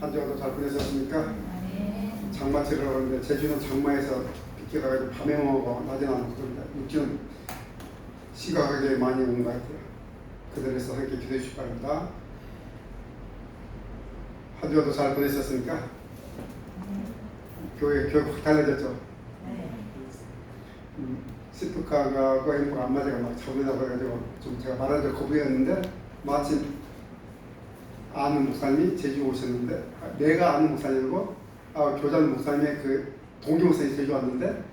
한 주간도 잘 보내셨습니까? 네. 장마철이라고 하는데 제주는 장마에서 비켜가지고 밤에 오고 낮에는 안 오고 그러니까 육지는 심각하게 많이 오는 것 같아요. 그들에서 함께 기도해 주시기 바랍니다. 한 주간도 잘 보내셨습니까? 교회 확 달라졌죠? 네. 시프카가 엠프가 안 맞아가 막 잡으려고 그래가지고 좀 제가 말한 적 거부했는데 마침 아는 목사님이 제주 오셨는데 내가 아는 목사님이고 교장 목사님의 그 동기 목사님이 제주 왔는데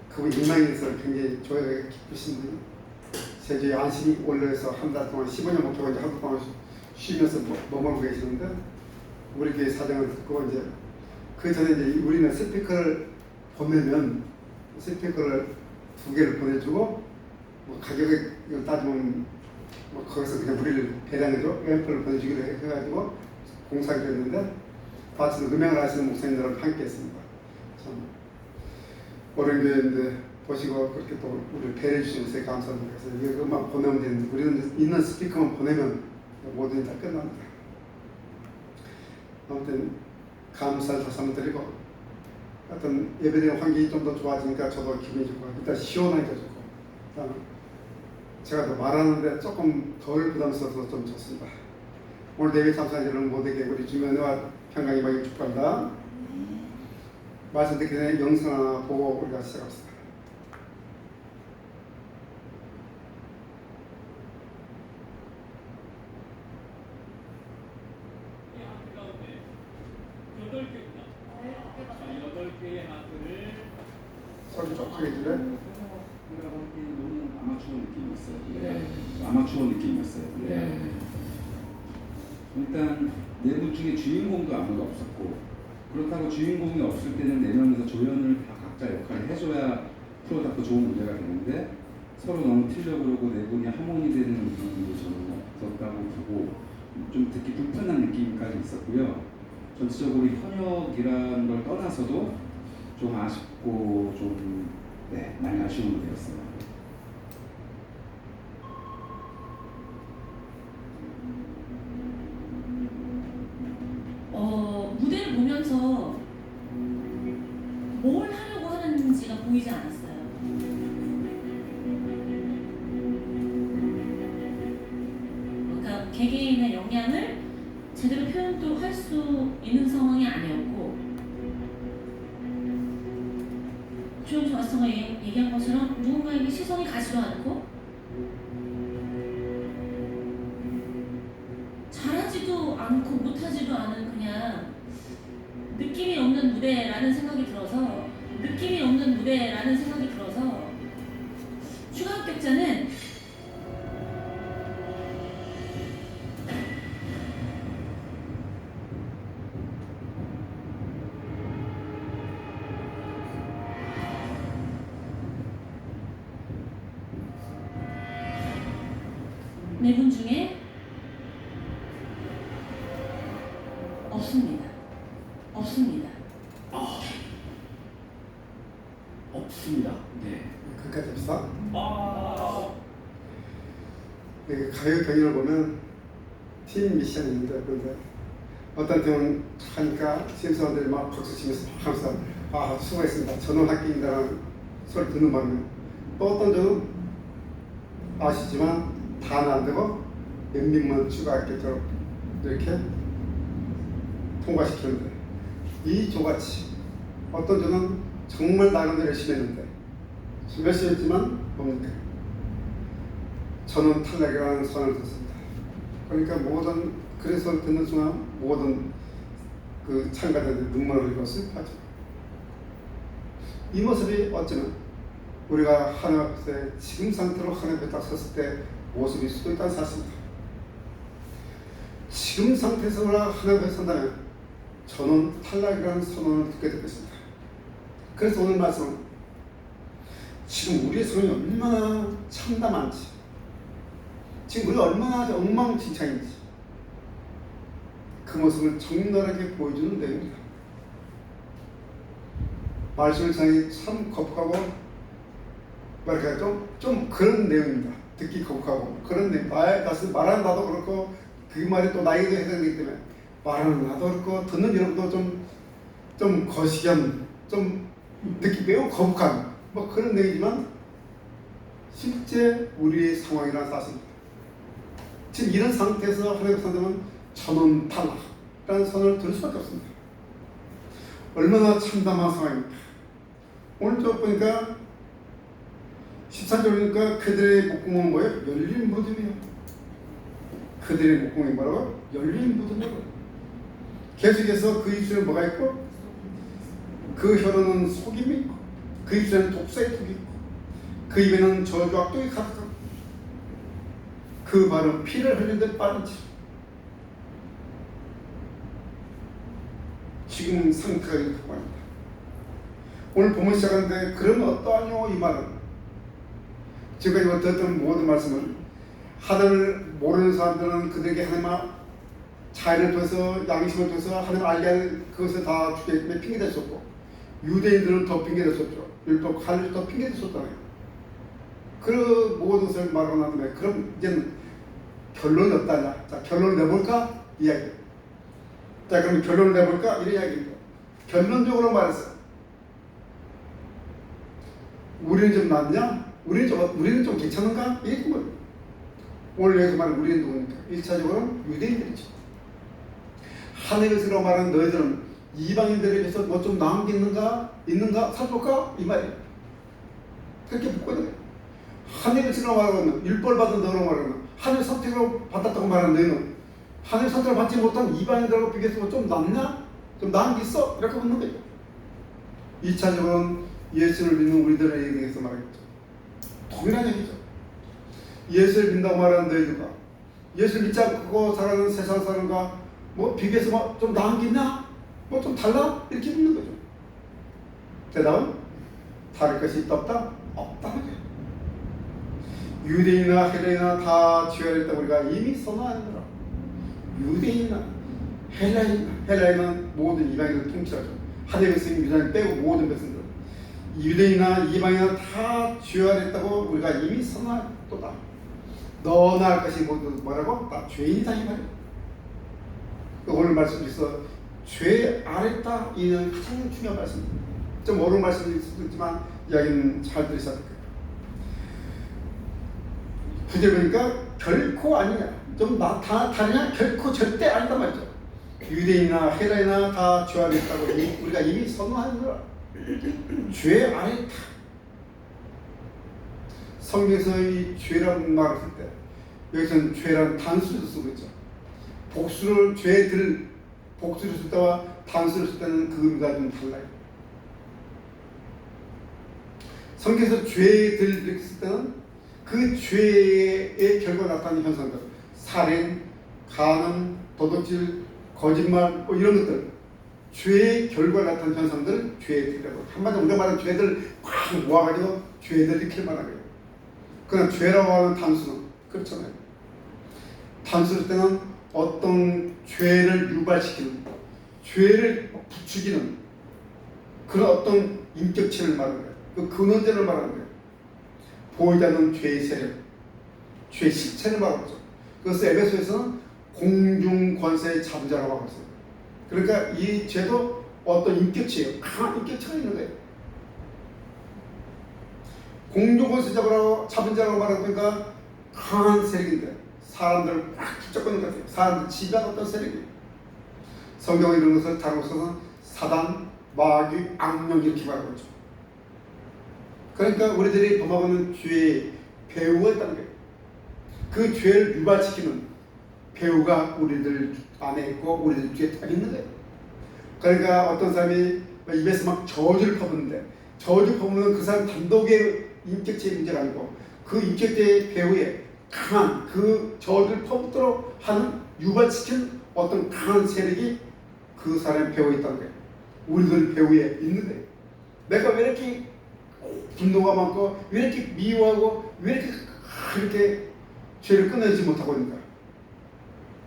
그분 인망에서 굉장히 조회가 깊으신 분이 제주에 안심이 올려서 한 달 동안 15년 목표가 이제 한 달 동안 쉬면서 머물고 계시는데 우리 교회 사정을 듣고 이제 그 전에 이제 우리는 스피커를 보내면 스피커를 2개를 보내주고 뭐 가격을 따지면 뭐 거기서 그냥 우리를 배당해줘 앰프를 보내주기로 해가지고 공사를 했는데 마침 음향을 하시는 목사님들하고 함께 했습니다. 참 어른 교회인데 보시고 그렇게 또 우리를 배려해 주셔서 감사합니다. 그래서 이것만 보내면 되는데 우리는 있는 스피커만 보내면 모든 게 다 끝납니다. 아무튼 감사를 다시 한번 드리고 어떤 예배드리는 환경이 좀 더 좋아지니까 저도 기분이 좋고 일단 시원하니까 좋고 일단 제가 더 말하는데 조금 덜 부담스러워서 좀 좋습니다. 오늘 예배 참석한 여러분 모두에게 우리 주님의 은혜와 평강이 많이 축복합니다. 말씀 듣기 전에 영상 하나 보고 우리가 시작합시다. 소리 좀 크게 줄래? 너무 아마추어 느낌이었어요. 네. 아마추어 느낌이었어요. 네. 일단 네 분 중에 주인공도 아무도 없었고 그렇다고 주인공이 없을 때는 네 명에서 조연을 다 각자 역할을 해줘야 프로다고 좋은 무대가 되는데 서로 너무 틀려 그러고 네 분이 하모니되는 느낌이 저는 없었다고 보고 좀 듣기 불편한 느낌까지 있었고요. 전체적으로 현역이라는 걸 떠나서도 좀 아쉽고 좀 많이 아쉬운 무대였어요. 무대를 보면서 뭘 하려고 하는지가 보이지 않았어요. 그러니까 개개인의 역량을 제대로 표현도 할 수 있는 상황이 아니었고 조용히 마스터가 얘기한 것처럼 누군가에게 시선이 가지도 않고 잘하지도 않고 못하지도 않은 그냥 느낌이 없는 무대라는 생각이 들어서 추가 합격자는 네 분 중에 없습니다. 없습니다. 네. 그까지 합시다. 가요 경연을 보면 팀 미션이 있는데 그런데 어떤 팀은 하니까 심사원들이 막 박수 치면서 하면서 수고했습니다. 저는 합격입니다라는 소리 듣는 바람에 또 어떤 점은 아시지만 다는 안 되고 몇 명만 추가했겠죠. 이렇게 통과시키는데 이 조같이 어떤 점은 정말 나름대로 열심히 했는데 열심히 했지만 뭡니까? 저는 탈락이라는 선을 듣습니다. 그러니까 그래서 듣는 순간 모든 그 참가자들이 눈물을 흘리고 슬퍼하죠. 이 모습이 어쩌면 우리가 하나님 앞에 지금 상태로 하나님 앞에 딱 섰을 때 모습일 수도 있다는 사실입니다. 지금 상태에서 우리가 하나님 앞에 선다면 저는 탈락이라는 선언을 듣게 되겠습니다. 그래서 오늘 말씀은 지금 우리의 성이 얼마나 참담한지, 지금 우리가 얼마나 엉망진창인지 그 모습을 적나라하게 보여주는 내용입니다. 말씀을 전하기 참 거북하고 말할까 좀 그런 내용입니다. 듣기 거북하고 그런 내용. 말하는 나도 그렇고 그 말이 또 나에게도 해당되기 때문에 말하는 나도 그렇고 듣는 여러분도 좀 거시기한, 좀 느끼기 매우 거북한 뭐 그런 얘기지만 실제 우리의 상황이라는 사실입니다. 지금 이런 상태에서 하나님 선생님은 저는 탈락이라는 선을 들을 수밖에 없습니다. 얼마나 참담한 상황입니까? 오늘 쭉 보니까 14절 보니까 그들의 목구멍은 뭐예요? 열린 무덤이에요. 그들의 목구멍이 뭐라고? 열린 무덤이라고. 계속해서 그 입술에 뭐가 있고, 그 혀로는 속임이 있고, 그 입술에는 독사의 톡이 있고, 그 입에는 저주와 악독이 가득하고, 그 발은 피를 흘린 듯 빠른 치. 지금 상태가 이렇게 합니다. 오늘 본문 시작하는데 그러면 어떠하뇨 이 말은, 지금까지 들었던 모든 말씀은 하나님을 모르는 사람들은 그들에게 하나님의 자유를 통해서, 양심을 통해서 하나님을 알게 할 그것을 다 주게 핑계댈 수 없고, 유대인들은 더 핑계댈 수 없죠. 율법 할일 더 핑계댈 수 없잖아요. 그 모든 것을 말하고 난 다음에 그럼 이제는 결론이 없다냐. 자, 결론을 내볼까? 이야기. 자, 그럼 결론을 내볼까? 이런 이야기입니다. 결론적으로 말해서 우리는 좀 낫냐? 우리는 좀 괜찮은가? 이게 뭐예요? 오늘 여기서 말하는 우리는 누구니까? 1차적으로는 유대인들이죠. 하늘에서 말하는 너희들은 이방인들에 비해서 뭐 좀 나은 게 있는가? 살펴볼까? 이 말이에요. 그렇게 묻거든요. 하늘에서 말하는 율법을 받은 너로 말하는 하늘 선택으로 받았다고 말하는 너희는 하늘 선택을 받지 못한 이방인들하고 비교해서 좀 낫냐? 좀 나은 게 있어? 이렇게 묻는 거죠. 2차적으로는 예수를 믿는 우리들에 대해서 말하겠죠. 동일한 얘기죠. 예수를 믿는다고 말하는 너희들과 예수를 믿지 않고 살아가는 세상 사람과 뭐 비교해서 뭐 좀 나은 게 있나? 뭐 좀 달라? 이렇게 묻는 거죠. 대답은 다를 것이 있다 없다? 없다는 거예요. 유대인이나 헬라인이나 다 죄를 했다고 우리가 이미 선언하는 거라. 유대인이나 헬라인은 모든 이방인을 통치하죠. 하나님의 백성 유다인 빼고 모든 백성들, 유대인이나 이방인이나 다 죄하였다고 우리가 이미 선언했도다. 너나 할 것이 뭐라고? 다 죄인이다 이 말이에요. 오늘 말씀에서 죄 아랬다 이는 가장 중요한 말씀입니다. 좀 어려운 말씀일 수도 있지만 이야기는 잘 들으셔야 될 거예요. 구절 보니까 결코 아니냐, 좀 다르냐? 결코 절대 아니다 말이죠. 유대인이나 헬라인이나 다 죄하였다고 우리가 이미 선언하는 거라. 죄 아랬다. 성경에서 이 죄라는 말을 쓸 때 여기서는 죄라는 단수를 쓰고 있죠. 복수를 쓸 때와 단수를 쓸 때는 그 의미가 좀 달라요. 성경에서 죄들 이렇게 쓸 때는 그 죄의 결과가 나타나는 현상들, 살인, 간음, 도둑질, 거짓말 뭐 이런 것들, 죄의 결과가 나타나는 현상들 죄들이라고. 한마디로 우리가 말하는 죄들 꽉 모아가지고 죄들 이렇게 말하는 거예요. 그러나 죄라고 하는 단수는 그렇잖아요. 단수일 때는 어떤 죄를 유발시키는, 죄를 부추기는 그런 어떤 인격체를 말하는 거예요. 그 근원제를 말하는 거예요. 보이지 않는 죄의 세력, 죄의 실체를 말하고 있죠. 그래서 에베소에서는 공중 권세의 자부자라고 하고 있어요. 그러니까 이 죄도 어떤 인격체예요. 강한 인격체가 있는 거예요. 공중 권세 자부자라고 말하니까 강한 세력인데 사람들을 꽉 붙잡고 있는 것 같아요. 사람들 지배하는 어떤 세력이에요. 성경은 이런 것을 다루고서는 사단, 마귀, 악령 이렇게 말하고 있죠. 그러니까 우리들이 범하고 있는 죄의 배후가 있다는 거예요. 그 죄를 유발시키는 배후가 우리들 안에 있고 우리들 뒤에 딱 있는 거예요. 그러니까 어떤 사람이 입에서 막 저주를 퍼붓는데 저주 퍼붓는 그 사람 단독의 인격체의 문제가 아니고 그 인격체의 배후에 강한 그 저주를 퍼붓도록 하는 유발시키는 어떤 강한 세력이 그 사람의 배후에 있다는 거예요. 우리들 배후에 있는 거예요. 내가 왜 이렇게 분노가 많고 왜 이렇게 미워하고 왜 이렇게 죄를 끊어내지 못하고 있는가?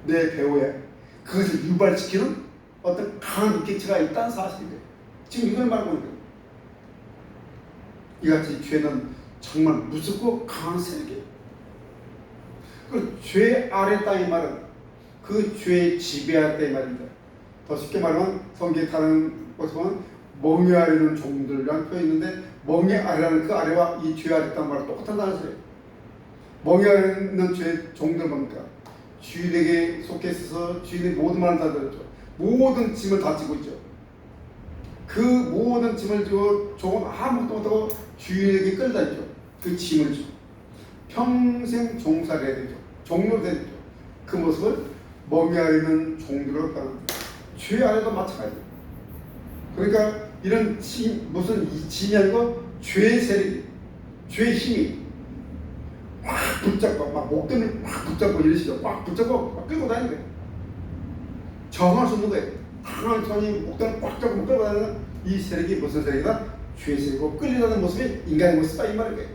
내 배후에 그것을 유발시키는 어떤 강한 인격체가 있다는 사실이에요. 지금 이걸 말하고 있는 거예요. 이같이 죄는 정말 무섭고 강한 세력이에요. 그 죄 아래 땅의 말은 그 죄에 지배할 때 말입니다. 더 쉽게 말하면 성경에 다른 곳에 보면 멍에 아래는 종들이라는 표현이 있는데 멍에 아래라는 그 아래와 이 죄 아래 있다는 말은 똑같은 단어예요. 멍에 아래 있는 죄 종들 뭡니까? 주인에게 속해 있어서 주인의 모든 말을 다 들었죠. 모든 짐을 다 지고 있죠. 그 모든 짐을 지고 종은 아무것도 못하고 주인에게 끌다니죠. 그 짐을 지고 평생 종살이 해야 되죠. 종로 되죠. 그 모습을 멍에 아래 있는 종들로 따릅니다. 죄 안에도 마찬가지예요. 그러니까 이런 무슨 짐이 아니고 죄의 세력이, 죄의 힘이 막 붙잡고 막 목끈을 막 붙잡고 이러시죠. 막 붙잡고 막 끌고 다니는 거예요. 정할 수 없는 거예요. 당한 손이 목끈을 꽉 잡고 끌고 다니는 이 세력이 무슨 세력이다? 죄의 세력이고 끌려다니는 모습이 인간의 모습이다 이 말이에요.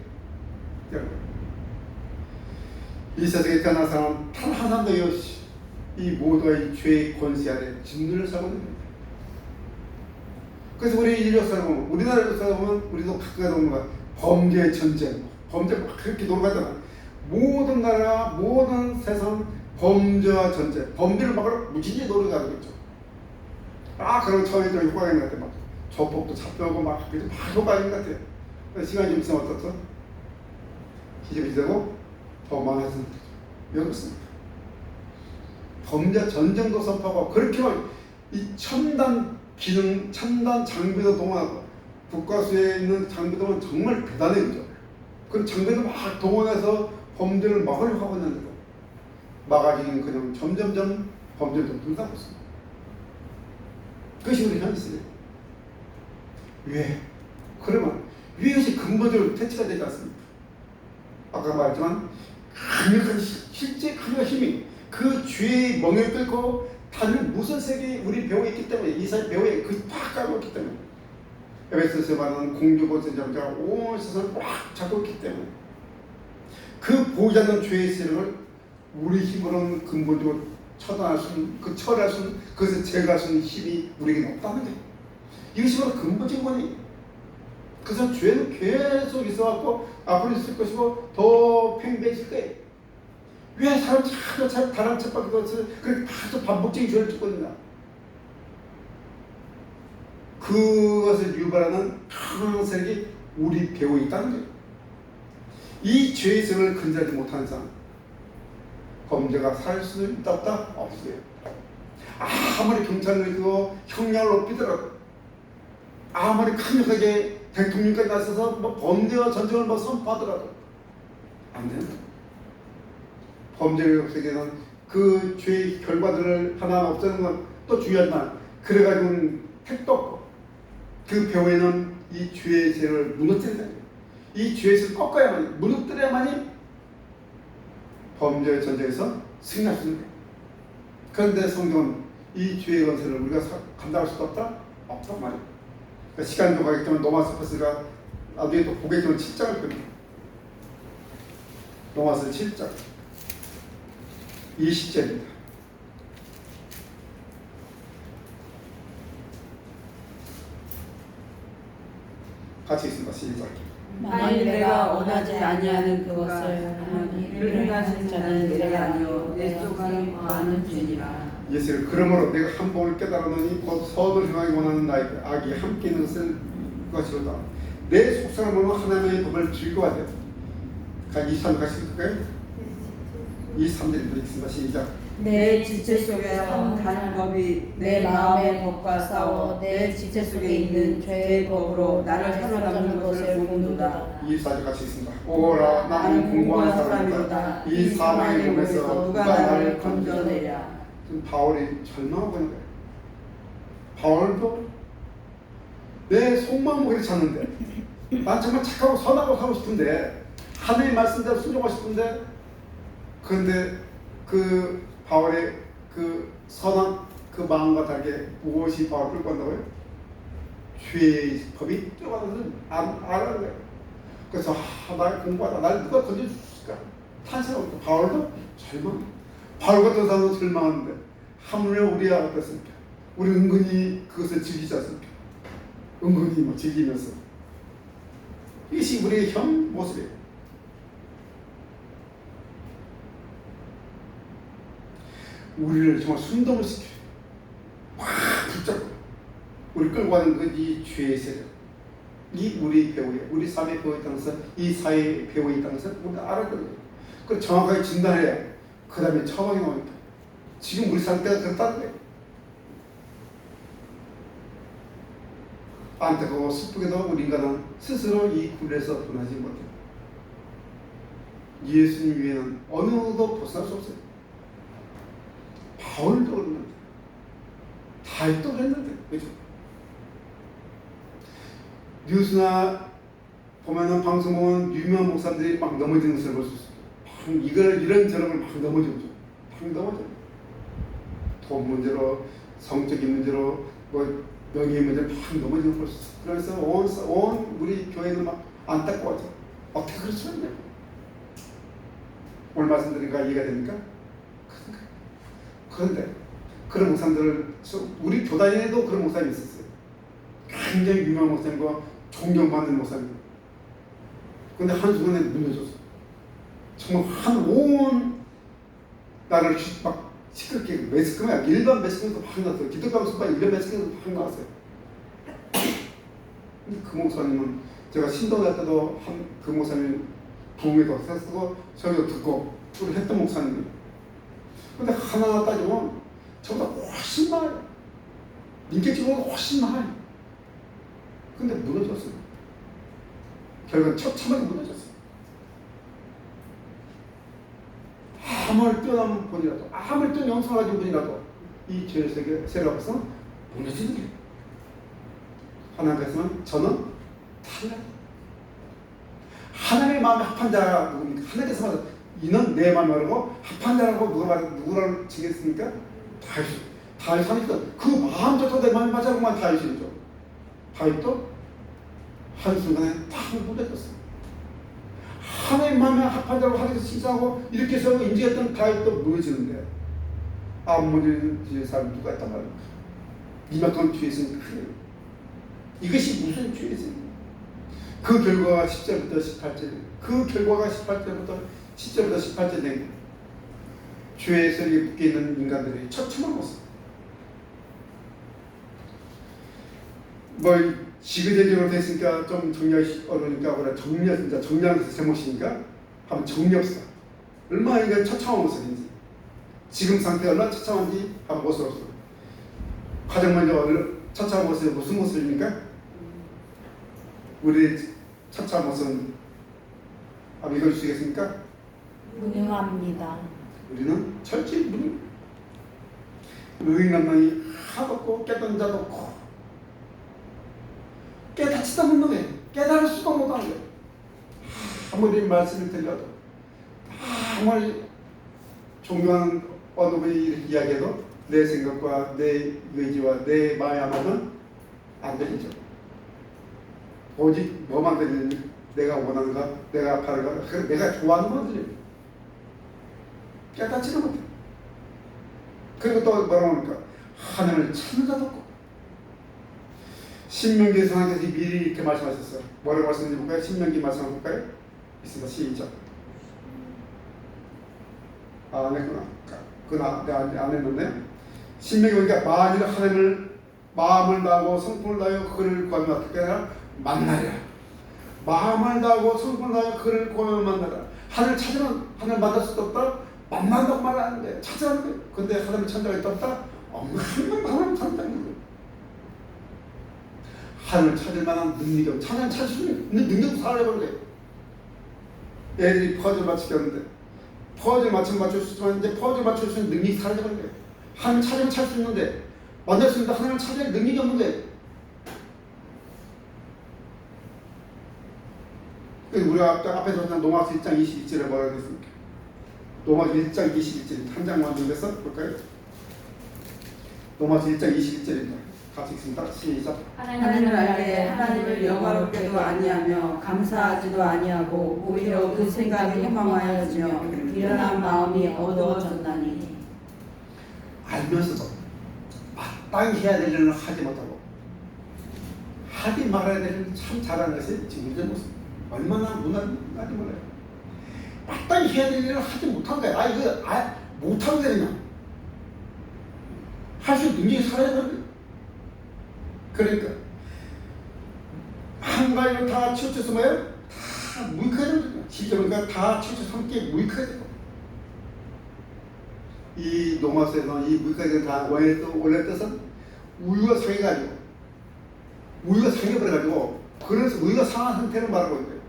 이 세상에 태어난 사람은 단 한 사람도 없이 이 모두가 이 죄의 권세 아래 짓누를 살고 있는 겁니다. 그래서 우리 인류 역사를 보면, 우리나라 역사를 보면 우리도 가까이 오는 거야. 범죄의 전쟁, 범죄 막 그렇게 돌아가잖아. 모든 나라, 모든 세상 범죄와 전쟁, 범죄를 막으러 무진히 노력하고 있죠. 그런 처음에 좀 효과가 있는 것 같아. 막 조폭도 잡혀오고 막 그래서 막 효과가 있는 것 같아. 시간이 좀 있으면 어떻죠? 기적이 되고 더 많아졌습니다. 왜 그렇습니까? 범죄 전쟁도 선포하고 그렇게 이 첨단 기능, 첨단 장비도 동원하고 국가수에 있는 장비도 정말 대단해요. 그 장비도 막 동원해서 범죄를 막으려고 하고 있는데도 막아지기는 그냥 점점점 범죄를 좀 분산하고 있습니다. 그것이 우리 현실이에요. 왜? 그러면 이것이 근본적으로 퇴치가 되지 않습니까? 아까 말했지만 강력한 실제 강력한 힘이 그 죄의 멍에 뚫고 다른 무슨 세계에 우리 배후에 있기 때문에 이 사회 배후에 그팍 깔고 있기 때문에 에베소서 말하는 공주보세 정자가 온 세상을 꽉 잡고 있기 때문에 그 보이지 않는 죄의 세력을 우리 힘으로는 근본적으로 처단할 수는 처리할 수는 그것을 제거할 수 있는 힘이 우리에게 없다는 거예요. 이것이 바로 근본적인 원인이에요. 그래서 죄는 계속 있어갖고 앞으로 있을 것이고 더 팽배해질 거예요. 왜 사람 자꾸 다른 척밖에 없어서 그렇게 계속 반복적인 죄를 짓고 있나? 그것을 유발하는 강한 세력이 우리 배후에 있다는 거예요. 이 죄의 세력을 근절하지 못하는 사람 범죄가 살 수 있다 없다? 없어요. 아무리 경찰을 그거 형량을 높이더라도 아무리 강력하게 대통령까지 나서서 뭐 범죄와 전쟁을 뭐 선포하더라도 안 되는 거예요. 범죄를 없애기는 그 죄의 결과들을 하나 없애는 건 또 중요하지만 그래가지고는 택도 없고 그 배후에는 이 죄의 세력을 무너뜨린다. 이 죄의 세력을 꺾어야만이 무너뜨려야만이 범죄의 전쟁에서 승리할 수 있는 거예요. 그런데 성경은 이 죄의 권세를 우리가 감당할 수도 없다? 없단 말이에요. 그러니까 시간도 가기 때문에 노마스 퍼스가 나중에 또 보겠지만 7장을 펴니다. 노마스 7장 20절입니다. 같이 있습니다. 시작. 만일 내가 원하지 아니하는 그것을 하면 이를 행하는 자는 내가 아니요 내 속에 거하는 죄니라. 예수를 그러므로 내가 한 번을 깨달았느니 곧 선을 행하기 원하는 나의 악이 함께 있는 것이로다. 내 속사람은 하나님의 법을 즐거워하되 23절 같이 읽을까요? 23절 읽겠습니다. 시작. 내 지체 속에서 다른 법이 내 마음의 법과 싸워 내 지체 속에 있는 죄의 법으로 나를 사로잡는 것을 본도다. 24절 같이 읽습니다. 오라 나는 공고한 사람이로다. 이 사망의 몸에서 누가 나를 건져내랴. 지금 바울이 절망하고 있는 거예요. 바울도 내 속마음은 그렇지 않는데 난 정말 착하고 선하고 하고 싶은데 하나님의 말씀대로 순종하고 싶은데 그런데 그 바울의 그 선한 그 마음과 다르게 무엇이 바울을 끌고 간다고요? 죄의 법이 끌어가는 안 하는 거예요. 그래서 날 공부하다 날 누가 건져줄까? 탄생하고 바울도 절망. 바울 같은 사람도 절망하는데 하물며 우리가 어떻습니까? 우리 은근히 그것을 즐기지 않습니까? 은근히 뭐 즐기면서 이것이 우리의 현 모습이에요. 우리를 정말 순동을 시켜 확 붙잡고 우리 끌고 가는 그 이 죄의 세력, 이 우리 배우에, 우리 삶의 배우에 있다면서 이 사회의 배우에 있다면서 우리 알아야 되는 거예요. 그걸 정확하게 진단해야 그 다음에 처방이 나오니까 지금 우리 상태가 그렇다는 거예요. 안타까워 슬프게도 우리 인간은 스스로 이 굴레에서 벗어나지 못해요. 예수님 위에는 어느 누구도 벗어날 수 없어요. 바울도 그랬는데, 다윗도 그랬는데, 그죠? 뉴스나 보면은 방송 보면 유명한 목사들이 막 넘어지는 것을 볼 수 있어요. 막 이런저런 막 넘어지죠. 막 넘어져요. 돈 문제로, 성적인 문제로, 뭐 명예의 문제로 막 넘어지는 걸 볼 수 있어요. 그래서 온 우리 교회는 막 안타까워져. 어떻게 그럴 수 있냐? 오늘 말씀드린 거 이해가 됩니까? 그런데 그런 목사님들을 우리 교단에도 그런 목사님이 있었어요. 굉장히 유명한 목사님과 존경받는 목사님. 근데 한순간에 무너졌어. 정말 온 나를 막 시끄럽게 매스컴이야. 일반 매스컴에서 막 나왔어요. 기독교 수반 일반 매스컴에서 막 나왔어요. 근데 그 목사님은 제가 신도할 때도 그 목사님 부흥회도 했었고 저희도 듣고 우리 했던 목사님이. 근데 하나 따지면 저보다 훨씬 나아요. 인격적으로 훨씬 나아요. 근데 무너졌어요. 결국은 처참하게 무너졌어요. 아무리 뛰어난 분이라도, 아무리 뛰어난 영성을 가진 분이라도 이 죄의 세력 앞에서 무너지는 게 하나님께서는 저는 달라요. 하나님의 마음에 합한 자가 누굽니까? 하나님께서 이는 내 마음에 알고 합한 자라고 누구를 지겠습니까? 다윗 하니까 그 마음조차 내 마음에 맞아고만 다윗이죠. 다윗도 한순간에 딱 무너졌어요. 하나님 마음에 합한 자로 하나님께서 신청하고 이렇게 해서 인지했던 다윗도 무너지는데 아무리 뒤에 사람 누가 했단 말입니까? 이만큼 뒤에 있으니까 이것이 무슨 죄지? 그 결과가 10절부터 18절, 그 결과가 18절부터 10절부터 18절 된 죄의 세력에 묶여있는 인간들의 처참한 모습. 뭐 지그재기로 됐으니까 좀 정리하기 어려우니까 그래 정리하는 제목이니까 한번 정리합시다. 얼마나 이건 처참한 모습인지, 지금 상태가 얼마나 처참한지 한번 보시옵소서. 가장 먼저 처참한 모습이 무슨 모습입니까? 우리 처참한 모습은 한번 읽어주시겠습니까? 무능합니다. 우리는 철저히 무능. 의인한 놈이 하도 없고 깨닫는 자도 없고 깨닫지도 못하네. 깨달을 수도 못하는 거예요. 아무리 말씀을 들려도, 아무리 존경하는 어느 분이 이렇게 이야기해도 내 생각과 내 의지와 내 마음에 안 맞으면 안 들리죠. 오직 뭐만 들리니 내가 원하는 것, 내가 바라는 것, 내가 좋아하는 것만 들려요. 깨닫지도 못해. 그리고 또 뭐라고 합니까? 하늘을 찾는 자도 없고. 신명기에서 하나님께서 미리 이렇게 말씀하셨어요. 뭐라고 말씀드려 볼까요? 신명기 말씀 볼까요? 있습니다. 시작. 안 했구나. 그건 내가 안 했는데. 신명기 보니까 만일 하나님을 마음을 다하고 성품을 다하여 그를 구하면 어떻게 하라? 만나리라. 마음을 다하고 성품을 다하여 그를 구하면 만나라. 하나님을 찾으면 하나님을 만날 수도 없다. 만난다고 말하는데 찾아는 거예요. 근데 하나님을 찾는 자가 있다? 없는 하나님을 찾는다는 거예요. 하나님을 찾을 만한 능력이 없고 하나님을 찾을 수 있는 능력도 살아내버린 거예요. 애들이 퍼즐 맞추겠는데 퍼즐 맞출 수 있지만 이제 퍼즐 맞출 수 있는 능력이 사라져버린 거예요. 하나님을 찾으면 찾을 수 있는데 만날 수 있는데 하나님을 찾을 능력이 없는 거예요. 우리가 앞에서 노마스 1장 22절에 뭐라고 했습니까? 노마스 1장 21절 한 장만 들려서 볼까요? 노마스 1장 21절입니다. 같이 읽습니다. 시작. 하나님을 알되 하나님을 영화롭게도 아니하며 감사하지도 아니하고 오히려 그 생각에 허망하여지며 미련한 마음이 어두워졌나니. 알면서도 마땅히 해야 될 일을 하지 못하고 하지 말아야 될 일을 참 잘하는 것이 지금 문제 모습. 얼마나 무난하지 몰라요. 마땅히 해야 될 일을 하지 못한 거야. 이거 못하면 되냐? 할 수 있는 능력이 살아야 돼요. 그러니까 한 가지로 다 치우쳐서 뭐예요? 다 무익하죠. 실제로니까 다 치우쳐서 함께 무익하죠. 이 노마스에서는 이 무익하게 다 원래 뜻은 우유가 상해가지고 우유가 상해버려가지고 그래서 우유가 상한 상태를 말하고 있어요.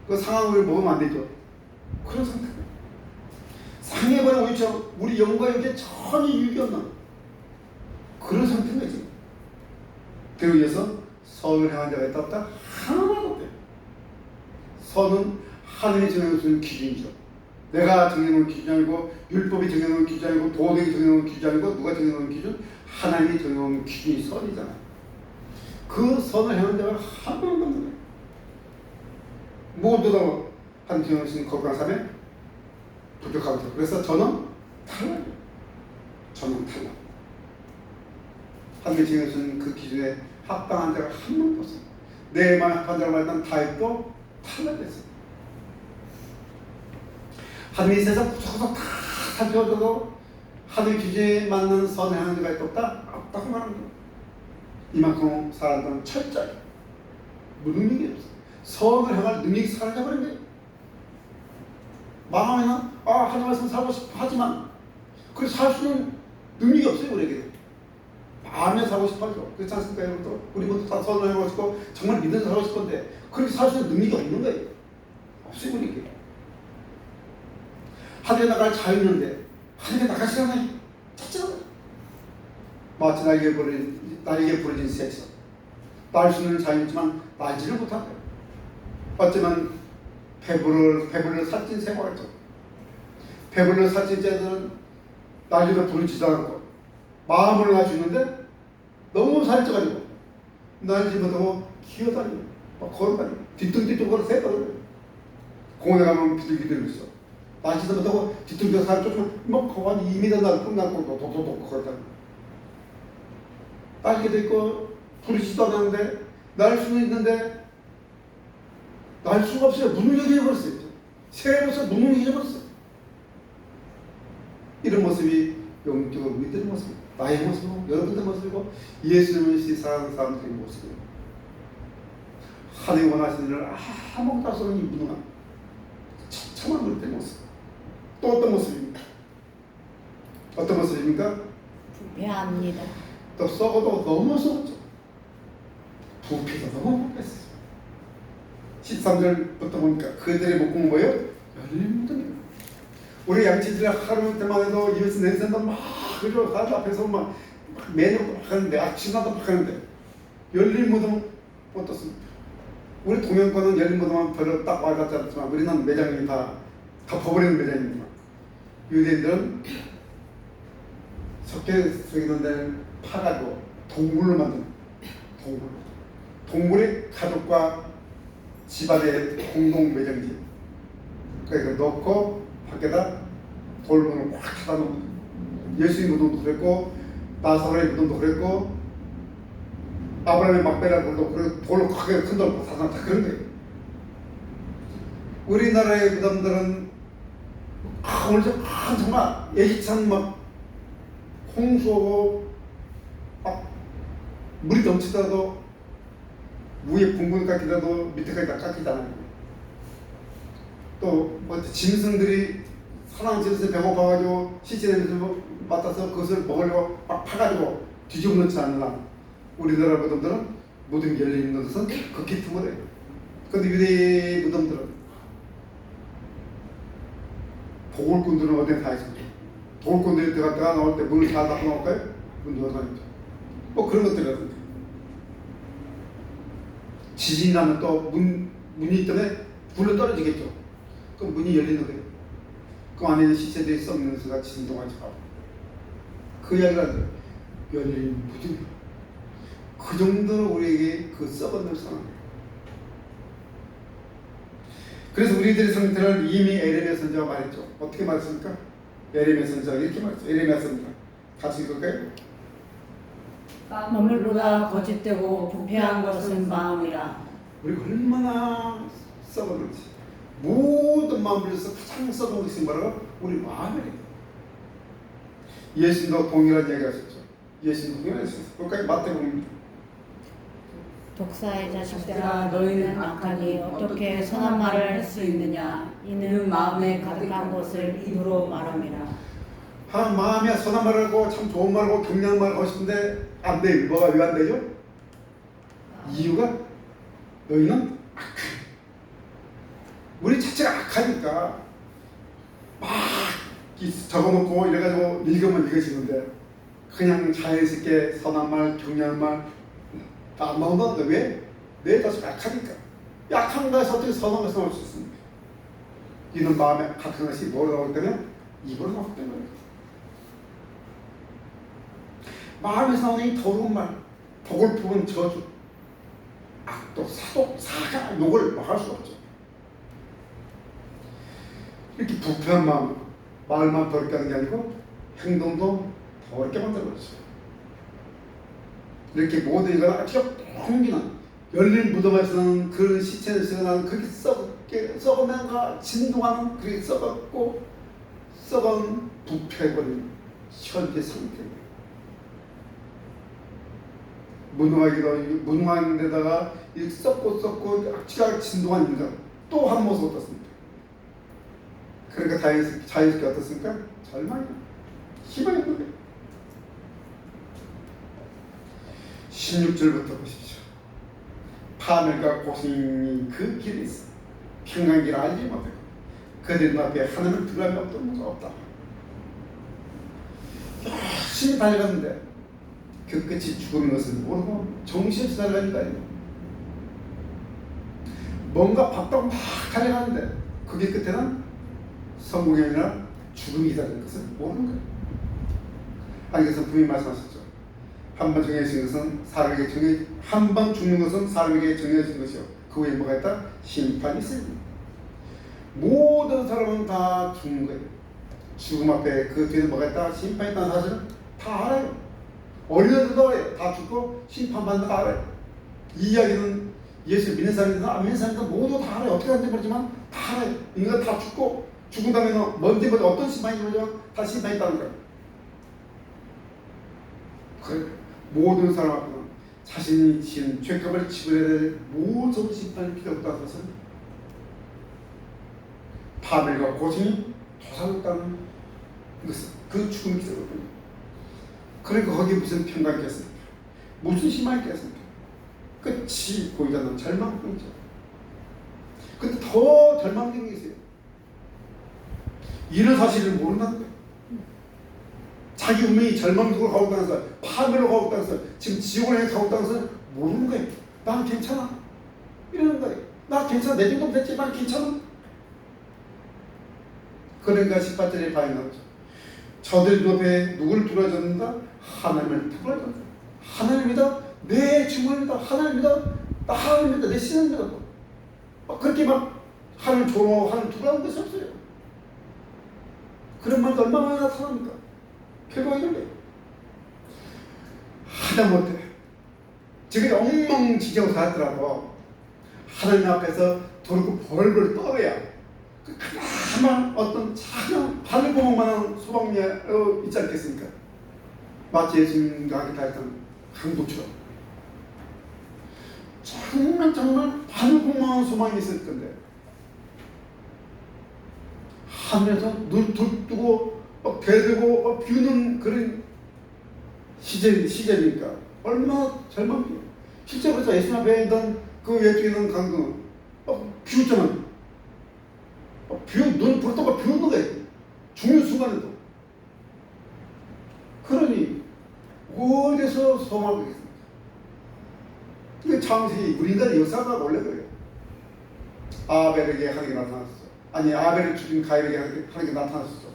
그 상한 우유를 먹으면 안 되죠. 그런 상태. 상해버린 우유처럼 우리 영과 육에 전혀 유익이 없는 그런 상태인 거지. 그러기 위해서 선을 행한 자가 있다 없다? 하나도 없대요. 선은 하늘이 정해놓은 기준이죠. 내가 정해놓은 기준이 아니고 율법이 정해놓은 기준이 아니고 도덕이 정해놓은 기준이 아니고 누가 정해놓은 기준? 하나님이 정해놓은 기준이 선이잖아요. 그 선을 행한 자가 한 명도 없는 거예요. 모두도 한 정해놓으신 거룩한 삶에 부족하고 있어요. 그래서 저는 탈락이에요. 저는 탈락. 하늘이 정해놓으신 그 기준에 합당한 자가 한 명도 없어요. 내 마음에 합한 자가 말했던 다윗도 탈락했어요. 하늘이 세상 구석구석 다 살펴줘도 하늘 기준에 맞는 선을 하는 자가 없다? 없다고 말하는 거예요. 이만큼 사람들은 철저히 무능력이 없어요. 선을 행할 능력이 사라져버린 거예요. 마음에는 하나님 말씀 살고 싶어 하지만 그래서 살 수 있는 능력이 없어요. 우리에게 마음에 살고 싶어 하죠. 그렇지 않습니까 여러분들? 우리 모두 다 선을 하고 싶고 정말 믿어서 살고 싶은데 그렇게 살 수 있는 능력이 없는 거예요. 없어요. 우리에게 하늘에 나갈 자유 있는데 하늘에 나갈 시간이 찾잖아요. 마치 날개 부러진 새처럼 날 수 있는 자유 있지만 날지를 못한다. 어쩌면 배불러 살찐 새와 같죠. 배불러 살찐 새들은 날개도 부르지도 않고 마음을 날 수 있는데 너무 살쪄가지고 날지 못하고 기어다니고 막 걸어다니고 뒤뚱뒤뚱 걸어 새거든요. 공원에 가면 비둘기들이 있어. 날지도 못하고 뒤뚱뒤뚱 살 쫓으면 막 거기 2m 날 끝나고 도도도도 걸어다니고 날개도 있고 부르지도 않았는데 날 수는 있는데 날 수가 없어요. 무능력이 해버렸어요. 새로서 무능력이 해버렸어요. 이런 모습이 영적으로 우리들의 모습, 나의 모습이고 여러분들의 모습이고 예수님을 사랑하는 사람들의 모습이에요. 하나님 원하시는 일을 아무것도 할 수 없는 이 무능한 처참한 우리들의 모습. 또 어떤 모습입니까? 어떤 모습입니까? 부패합니다. 또 썩어도 너무 썩었죠. 부패도 너무 부패했어요. 13절부터 보니까 그들의 목공은 뭐예요? 열림무덤이에요. 우리 양치들이 하루 때만 해도 입에서 냄새난다 막 그죠? 가드 앞에서 막 매너도 막 하는데 아침마다 막 하는데 열림무덤은 어떻습니까? 우리 동양권은 열림무덤은 별로 딱 와닿지 않지만 우리는 매장이 다 덮어버리는 매장입니다. 유대인들은 석회 속에 있는 데를 파가지고 동굴로 만드는 동굴이 가족과 집안의 공동 매장지. 그러니까 넣고 밖에다 돌문을 확 닫아놓고 예수님 무덤도 그랬고 나사로의 무덤도 그랬고 아브라함의 막베라 돌도 그랬고 돌로 크게 큰 돌 사상 다 그런 거예요. 우리나라의 무덤들은 정말 예기찬 막 홍수하고 막 물이 넘치더라도 위에 붕붕 깎이더라도 밑에까지 다 깎이잖아요. 또 뭐 짐승들이 사나운 짐승 배고파가지고 시체 냄새 맡아서 그것을 먹으려고 막 파가지고 뒤집어 놓지 않나. 우리나라 무덤들은 무덤이 열려있는 것은 극히 드물어요. 그런데 유대 무덤들은 도굴꾼들은 어디에 다 있습니다. 도굴꾼들이 들어갔다가 나올 때 문을 다 닫고 나올까요? 문 열어서 있죠. 뭐 그런 것들이라든지 지진이 나면 또 문이 때문에 불러 떨어지겠죠. 그럼 문이 열리는 거예요. 그 안에 있는 시체들이 썩는 수가 진동하지 않고 그 이야기를 하죠. 열린 무덤. 그 정도로 우리에게 그 썩은 늘 상황. 그래서 우리들의 상태를 이미 에레미야 선지자가 말했죠. 어떻게 말했습니까? 에레미야 선지자가 이렇게 말했죠. 에레미야 선지자 같이 읽을까요? 만물보다 거짓되고 부패한 것은 마음이라. 우리가 얼마나 썩었는지 모든 마음에서 가장 썩은 것이 뭐라고? 우리 마음이래요. 예수님도 동일한 이야기 하셨죠. 예수님 공연했어요. 그러니까 마태복음 독사의 자식들아 너희는 악하니 어떻게 선한 말을 할 수 있느냐 이는 마음에 가득한 것을 입으로 말함이라. 마음에 선한 말을 하고 참 좋은 말을 하고 격려하는 말을 하고 싶은데 안 돼. 뭐가 왜 안 되죠? 이유가 너희는 악해. 우리 자체가 악하니까 막 적어놓고 이래가지고 읽으면 읽으시는데 그냥 자연스럽게 선한 말, 격려하는 말 다 안 나온다는데 왜? 내 자체가 약하니까. 약한 것에서 어떻게 선한 것을 나올 수 있습니까? 이런 마음에 같은 것이 뭐로 나오기 때문에 입으로 나오기 때문에 마음에서 나오는 이 더러운 말, 복을 품은 저주, 악도, 사도, 사가, 욕을 막을 수 없죠. 이렇게 부패한 마음, 말만 더럽게 하는 게 아니고 행동도 더럽게 만들어버렸어요. 이렇게 모든 이걸 아주 옮기는 열린 무덤에서는 그 시체에서는 그렇게 썩어낸가 진동하는 그렇게 썩었고 썩은 부패해버린 현재 상태입니다. 무능한 데다가 이 썩고 악취가 진동한 인간 또 한 모습 어떻습니까? 그러니까 자연스럽게 어떻습니까? 절망이 희망이 없는 거예요. 16절부터 보십시오. 파멸과 고생이 그 길에 있어 평강길을 알지 못하고 그들 앞에 하나님을 두려움이 없던 것도 없다. 열심히 달려갔는데 그 끝이 죽음인 것을 모르고 정신없이 달려가니까 뭔가 바쁘고 막 달려가는데 그게 끝에는 성공이 아니라 죽음이 기다리는 것을 모르는 거예요. 아니 그래서 분명히 말씀하셨죠. 한 번 정해진 것은 사람에게 한 번 죽는 것은 사람에게 정해진 것이요. 그 후에 뭐가 있다? 심판이 있어요. 모든 사람은 다 죽는 거예요. 죽음 앞에 그 뒤에 뭐가 있다? 심판이 있다는 사실은 다 알아요. 어린애들도 알아요. 다 죽고 심판받는 거 알아요. 이 이야기는 예수 믿는 사람이든 안 믿는 사람이든 모두 다 알아요. 어떻게 하는지 모르지만 다 알아요. 인간 다 죽고 죽은 다음에는 먼저 어떤 심판이 모르죠? 다 심판이 있다는 거예요. 그래. 모든 사람 앞에는 자신이 지은 죄값을 지불해야 될 모든 심판이 필요 없다는 것은 파멸과 고생이 도사롭다는 것은 그 죽음이 있었거든요. 그러니까 거기에 무슨 평강이 있겠습니까? 무슨 희망이 있겠습니까? 끝이 보이지 않는 절망뿐이죠. 근데 더 절망적인 게 있어요. 이런 사실을 모른다는 거예요. 자기 운명이 절망적으로 가고 있다는 것을, 파멸로 가고 있다는 것을, 지금 지옥을 향해 가고 있다는 것을 모르는 거예요. 난 괜찮아. 이러는 거예요. 나 괜찮아. 내 정도 됐지. 난 괜찮아. 그러니까 18절에 봐야 나오죠. 저들 옆에 누구를 두려워졌는가? 하나님을 두려워졌다. 하나님이다. 내 주문이다. 하나님이다. 나 하나님이다. 내 신앙이다. 그렇게 막 하나님 조롱하고 하나님 두려운 것이 없어요. 그런 말도 얼마나 나타납니까? 결과가 이런 거예요. 하다못해 지금 엉망진창으로 살았더라도 하나님 앞에서 돌고 벌벌 떨어야 그나마 어떤 작은 바늘구멍만한 소망이 있지 않겠습니까? 마치 예수님과 함께 다녔던 강도처럼 정말 바늘구멍한 소망이 있을 건데 하늘에서 눈 뜨고 대들고 비우는 그런 시절이니까 얼마나 절망이에요. 실제로 그래서 예수님 앞에 있던 그 왼쪽에 있는 강도는 비웃잖아요. 눈 부르다가 비웃는 거예요. 죽는 순간에도. 그러니 어디서 소망을 하겠습니까? 이게 창세기 우리 인간의 역사가 원래 그래요. 아벨에게 하나님이 나타났어. 아니 아벨을 죽인 가인에게 하나님이 나타났어.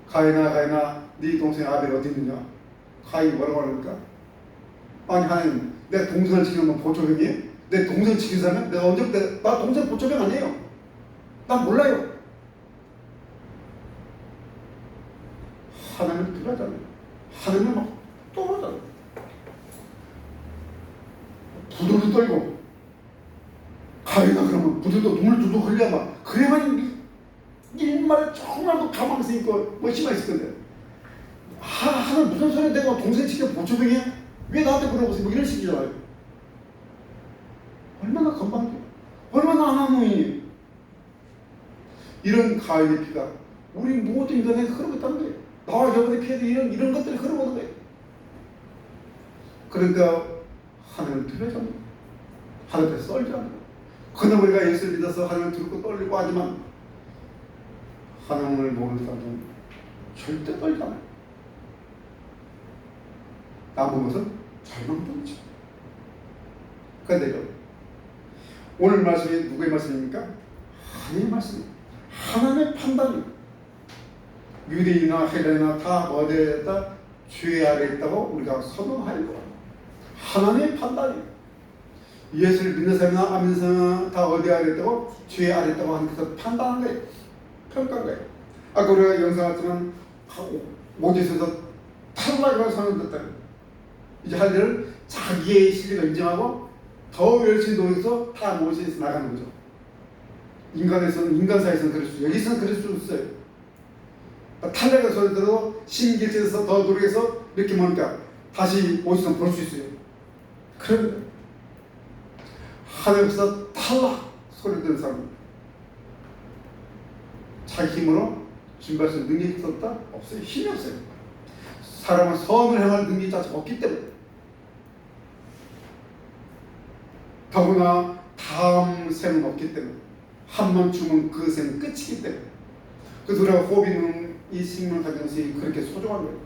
가인아 네 동생 아벨 어디 있느냐? 가인이 뭐라고 하니까? 아니 하나님 내 동생을 지키는 건 보초병이에요? 내 동생 지킨 사람은 내가 언제 나 동생 보초병 아니에요. 난 몰라요. 하나님을 두려워하잖아요. 하나님을 막 떠나잖아요. 부들부들 떨고 가인아 그러면 부들도 눈물 두둑 흘려봐. 그래야만 일말에 조금이라도 가망성 있고 뭐 희망이 있을 건데 하는 무슨 소리 내가 동생 치켜 보초병이야? 왜 나한테 물어보세요? 뭐 이런 식이잖아요. 얼마나 건방져, 얼마나 하나님이 이런 가인의 피가 우리 모든 인간에게 흐르고 있다는 거예요. 나와 여러분의 피에도 이런 것들이 흐르고 있는 거예요. 그러니까 하나님을 두려워하지 않는 거예요. 하나님을 썰지 않는 거예요. 그러나 우리가 예수를 믿어서 하나님을 두렵고 떨리고 하지만 하나님을 모르는 사람은 절대 떨지 않아요. 남은 것은 절망뿐이죠. 그런데요, 오늘 말씀이 누구의 말씀입니까? 하나님의 말씀입니다. 하나님의 판단입니다. 유대인이나 헬라인이나 다 어디에다 죄 아래 있다고 우리가 선언하려고 합니다. 하나님의 판단입니다. 예수를 믿는 사람이나 안 믿는 사람이나 다 어디 아래 있다고 죄 아래 있다고 하는 것을 판단한 거예요. 평가한 거예요. 아까 우리가 영상 왔지만 모세에서 탈락이라고 선언됐다. 이제 할 일을 자기의 실력을 인정하고 더 열심히 노력해서 다 모세에서 나가는 거죠. 인간에서는, 인간사에서는 그럴 수 있어요. 여기서는 그럴 수 있어요. 탈락의 소리 들어도 신길에서 더 노력해서 이렇게 보니까 다시 모세에서 볼 수 있어요. 그런데 하늘에서 탈락 소리 듣는 사람, 자기 힘으로 준비할 수 있는 능력이 있었다? 없어요. 힘이 없어요. 사람은 선을 행할 능력이 자체가 없기 때문에. 더구나 다음 생은 없기 때문에. 한 번 죽으면 그 생은 끝이기 때문에. 그래서 우리가 호흡 있는 이 생명을 가진 것이 그렇게 소중한 거예요.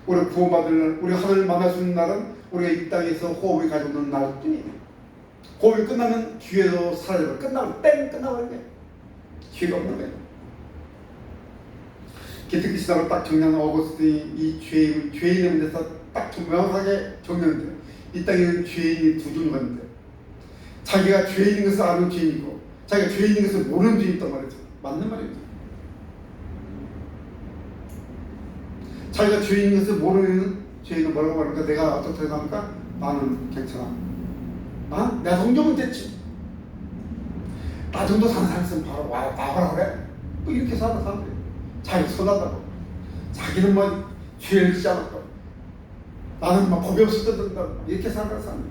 우리가 구원받을 날, 우리가 하나님을 만날 수 있는 날은 우리가 이 땅에서 호흡이 가지고 있는 날뿐이에요. 호흡이 끝나면 기회도 사라져요. 끝나면 땡! 끝나버리는 거예요. 기회가 없는 거예요. 기특히 시작을 딱 정리하는 어거스틴이 이 죄인의 문제에서 딱 명확하게 정리하는데, 이 땅에는 죄인이 두 종류가 있는데, 자기가 죄인인 것을 아는 죄인이 있고 자기가 죄인인 것을 모르는 죄인이 있단 말이죠. 맞는 말이죠. 자기가 죄인인 것을 모르는 죄인은 뭐라고 말합니까? 내가 어떻게 생각합니까? 나는 괜찮아. 내 성적은 됐지. 나 정도 사는 사람 있으면 바로 나가라 그래. 뭐 이렇게 사는 사람들이 자기 선하다고, 자기는 뭐 죄를 짓지 않았다고, 나는 뭐 법이 없을 때 된다고, 이렇게 사는 사람들.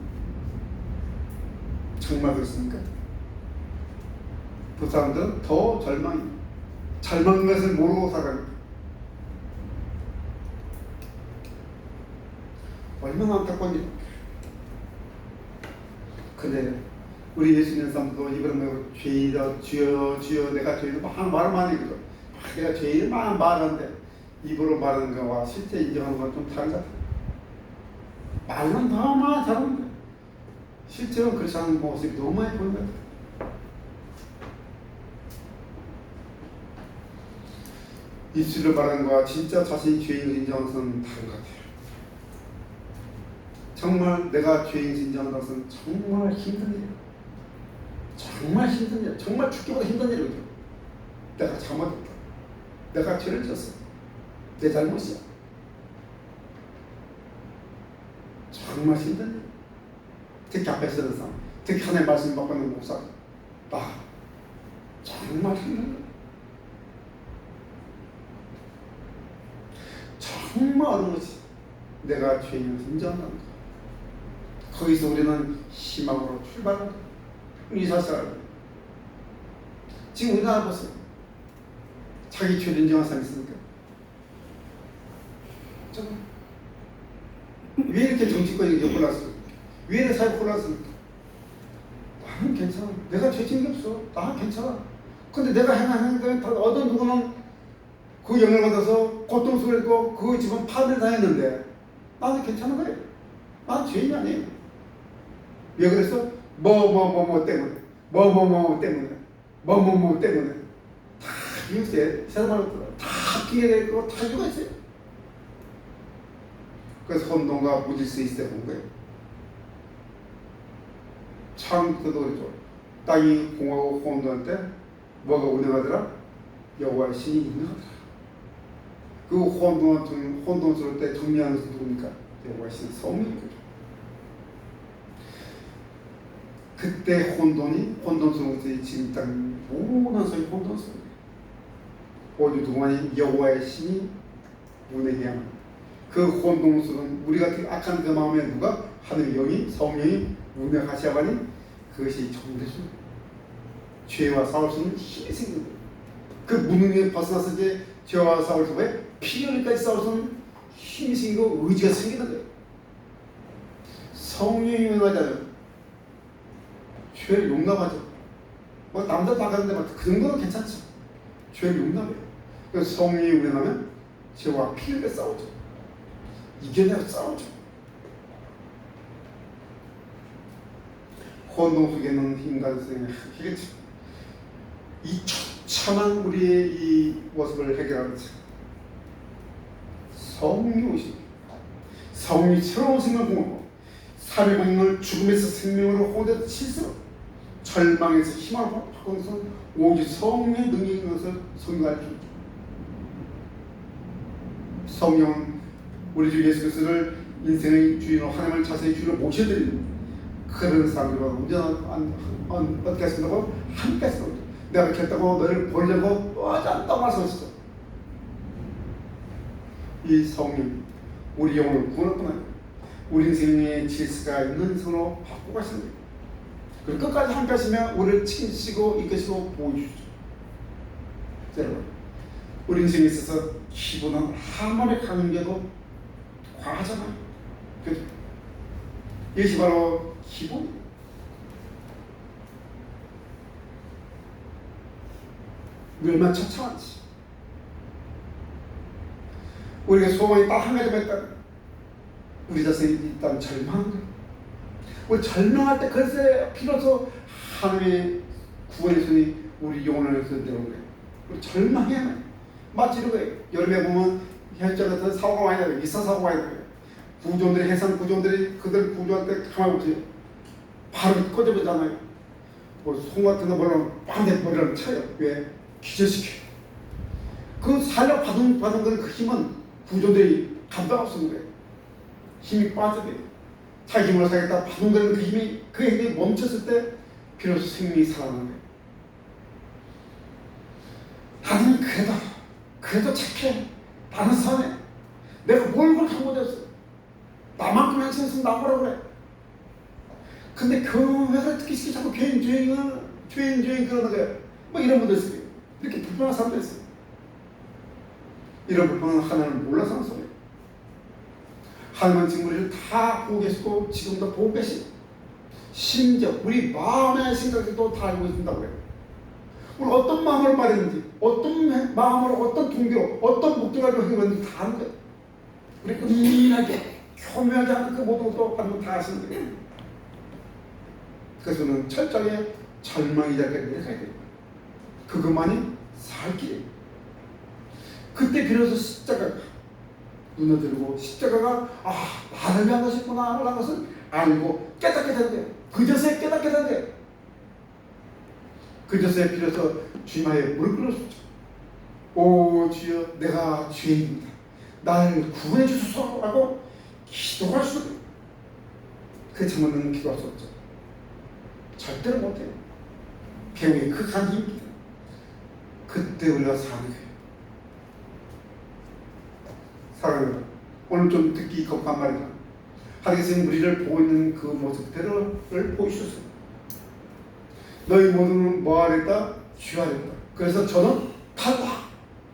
정말 그렇습니까? 그 사람들은 더 절망인 것을 모르고 살아갑니다. 얼마나 안타까운지. 근데 우리 예수 믿는 사람도 이번에 뭐 죄인이다, 주여 주여 내가 죄인이다 말을 많이 해요. 내가 죄인을 말하는데 입으로 말하는 거와 실제 인정하는 건 좀 다른 것 같아요. 말은 더 많이 잘하는데 실제로는 그렇지 않은 모습이 너무 많이 보이는 것 같아요. 입술로 말하는 거와 진짜 자신이 죄인을 인정하는 것은 다른 것 같아요. 정말 내가 죄인을 인정하는 것은 정말 힘든 일이에요. 정말 힘든 일, 정말 죽기보다 힘든 일이죠. 내가 잘못했다. 내가 죄를 지었어. 내 잘못이야. 정말 힘든 일. 특히 앞에 서는 사람, 특히 하나님의 말씀 받고 있는 목사, 나 정말 힘든 일. 정말 어려운 것이 내가 죄인을 인정한다는 거. 거기서 우리는 희망으로 출발한다. 이 사실을 지금 우리나라 보세요. 자기 죄를 인정한 사람이 있습니까? 왜 이렇게 정치권이 혼란스럽습니까? 왜 이렇게 사회 혼란스럽습니까? 나는 괜찮아. 내가 죄 지은 게 없어. 나는 괜찮아. 근데 내가 행한 행동에 어떤 누구는 그 영향을 받아서 고통스럽고 그 집은 파멸을 당했는데 나는 괜찮은 거예요. 나는 죄인이 아니에요. 왜 그랬어? 뭐 때문에 때문에 다 이웃에 세상을 다 피해야 되고 다 이유가 있어요. 그래서 혼돈과 무질서에 본 거예요. 처음부터도 그랬죠. 땅이 공하고 혼돈할 때 뭐가 운행하더라? 여호와의 신이 운행하더라. 그 혼돈스러울 때 정리하는 것은 누굽니까? 여호와의 신 성령인 거죠. 그때 혼돈스러운 것이 지금 땅 모든 소리 혼돈스러워요. 오직 누구만이 여호와의 신이 운행해야 합니다. 그 혼동스러운 우리 같은 악한 그 마음에 누가 하늘의 영이 성령이 운행하셔야 하니 그것이 정되죠. 죄와 싸울 수 있는 힘이 생기는 거예요. 그 무능에 벗어나서 이제 죄와 싸울 때 왜 피흘까지 싸울 수 있는 힘이 생기고 의지가 생기는 거예요. 성령이 운행하잖아요. 죄를 용납하죠. 뭐 남들 나가는데 그 정도는 괜찮죠. 죄를 용납해요. 그래서 성령이 운행하면 죄와 피흘에 싸우죠. 이겨내고 싸우죠. 혼동 속에는 인간성이 하겠죠. 이 처참한 우리의 이 모습을 해결하는 성령이 오십니다. 성령이 새로운 생명을 공하고 삶의 본능을 죽음에서 생명으로 혼내서 실수로 절망에서 희망을 바꾸면서 오직 성령의 능력인 것을 성령을 알려줍니다. 성령은 우리 주 예수 그리스도를 인생의 주인으로 하나님을 자신의 주인으로 모셔드리는 그런 사람들과 언제나 어떻게 하신다고? 함께 하신다고. 내가 그렇게 했다고 너를 버리려고 하지 않다고 말씀하시죠. 이 성령 우리 영혼을 구원할 뿐 아니라 우리 인생의 질서가 있는 인생으로 바꾸고 가시는 거예요. 그리고 끝까지 함께 하시면 우리를 책임지시고 이끄시고 보여주시죠. 여러분 우리 인생에 있어서 기분은 아무리 강인데도 과하잖아요. 그죠? 이것이 바로 기분. 얼마나 처참한지. 우리가 소망이 딱 한 가지만 있다. 우리 자신이 일단 절망한 거예요. 우리 절망할 때 글쎄 비로소 하나님의 구원의 손이 우리 영혼을 흔드는 거예요. 우리 절망해야 해요. 마치 이런 거예요. 여름에 보면 혈전 같은 사고가 많이 나요. 이사 사고가 많이 나요. 구조원들이 해상 구조원들이 그들 구조할 때 가만히 보세요. 바로 꺼져버리잖아요. 뭐 송 같은 거 보려면 반대 머리를 쳐요. 왜? 기절시켜요. 그 살려 받은 그 힘은 구조원들이 감당 없는 거예요. 힘이 빠져요. 자기 힘으로 살겠다 받은 그 힘이 그 힘이 멈췄을 때 비로소 생명이 살아나는 거예요. 나는 그래도 착해. 나는 선해. 내가 뭘 그렇게 못했어. 나만큼 행실했으면 나보라고 그래. 근데 교회가 특히 자꾸 죄인 그러는 거야. 뭐 이런 분들 있어요. 이렇게 불편한 사람들 있어요. 이런 불편한 하나님을 몰라서 하는 소리예요. 하나님은 지금 우리를 다 보고 계시고 지금도 보고 계시고 심지어 우리 마음의 생각도 다 알고 계신다고 해요. 우리 어떤 마음으로 말했는지, 어떤 마음으로, 어떤 동기로, 어떤 목적을 가지고 했는지 다 아는 거예요. 우리 은밀하게, 교묘하게 하는 그 모든 것도 하나님 다 아시는 거예요. 그래서 저는 철저하게 절망이 자리에 내려가야 돼요. 그것만이 살 길이에요. 그때 비로소 십자가가 눈을 들고 십자가가 나를 위한 것이구나 라는 것을 알고 깨닫게 되는 거예요. 그저서야 깨닫게 되는 거예요. 그저서야 비로소 주님의 무릎 꿇었죠. 오 주여 내가 죄인입니다. 나를 구원해 주소서 라고 기도할 수 있어요. 그 참으면 기도할 수 없죠. 절대로 못해요. 배우의 극한 힘입니다. 그때 우리가 사는 거예요. 사랑합니다. 오늘 좀 듣기 겁한 말이다. 하나님께서는 우리를 보고 있는 그 모습대로를 보이셨습니다. 너희 모두는 뭐 하랬다? 주하랬다. 그래서 저는 달라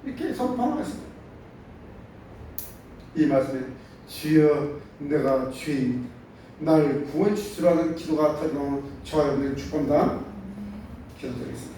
이렇게 선포하겠습니다. 이 말씀에 주여 내가 죄인입니다. 날 구원해 주시라는 기도가 터지면 저와 여러분들이 축복합니다. 기도드리겠습니다.